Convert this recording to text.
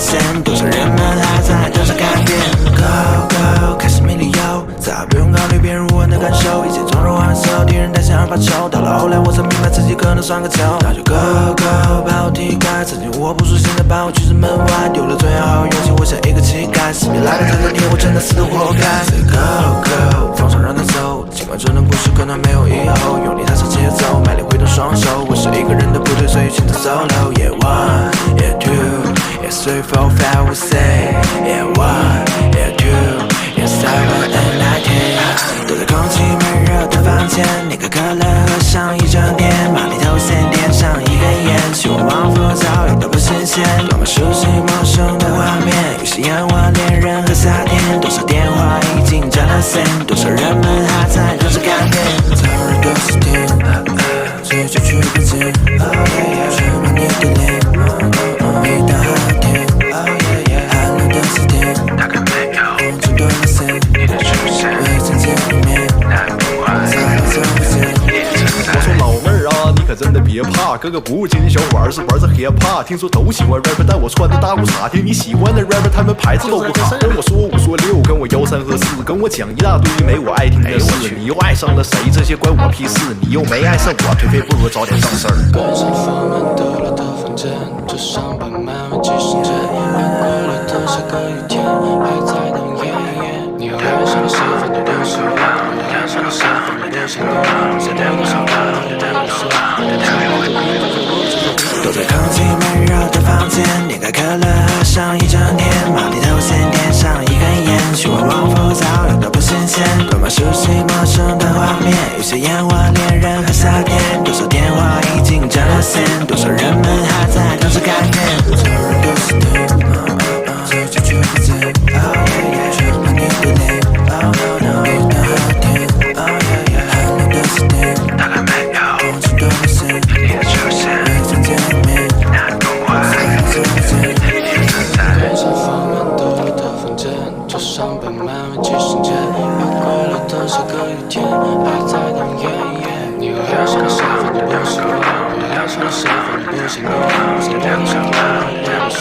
现，多少人们还在等着改变。Go go， 开始没理由，再不用考虑别人我的感受，一切从容换色，敌人担心而发愁。到了后来，我才明白自己可能算个球。那就 Go go， 把我踢开，曾经我不说，现在把我拒之门外，丢了最好勇气，我像一个乞丐，死别来的这个天，我真的死得活该。Say go go， 放手让他走，尽管这段故事可能没有以后，用力踏上节奏，卖力挥动双手，我是一个人的部队，所以选择 solo。Yeah one, yeah two, yeah three, four, five, we say. Yeah one, yeah two, yeah seven and 9, 10。躲在空气闷热的房间，你可可乐喝上一整天，马里头线点上一根烟，希望往复早已都不新鲜。多么熟悉陌生的画面，有些烟花恋人和夏天，多少电话已经占了线，多少人们还在等着改变。早日都是天，追求去不见，什么你的脸，每当夏天，寒冷的4天，风中断了线，未曾见一面，再也走不见。我说老妹儿啊，你可真的别怕，哥哥不仅仅小伙儿是玩着 hiphop， 听说都喜欢 rapper， 但我穿的大裤衩听你喜欢的 rapper， 他们牌子都不好。跟我说5说6，跟我1、3和4，跟我讲一大堆没我爱听的事。你又爱上了谁？这些关我屁事。你又没爱上我，颓废不如早点上事儿。关上房门，得了的房间，就上班漫漫几十年，又过了多少个雨天，还在等夜夜。你又爱上了谁？反正都是我，你爱上了谁？反正都想我，谁对我想看到的对我说，躲在空气闷热的房间，点开可乐喝上一整天，马里头线点上一根烟，希望往复早已都不新鲜。多么熟悉陌生的画面，有些烟花恋人和夏天，多少电话已经占了线，多少人们还在等着改变。早日都是天，追求却不见，什么你的脸，每当夏天，寒冷的4天，风中断了线，未曾见一面，再也走不见。关上房门，得了的房间，就上班漫漫几十年，又过了多少个雨天，还在等夜夜。你又爱上了谁？反正都是我，你爱上了谁？反正都想我，谁对我想看到对我说。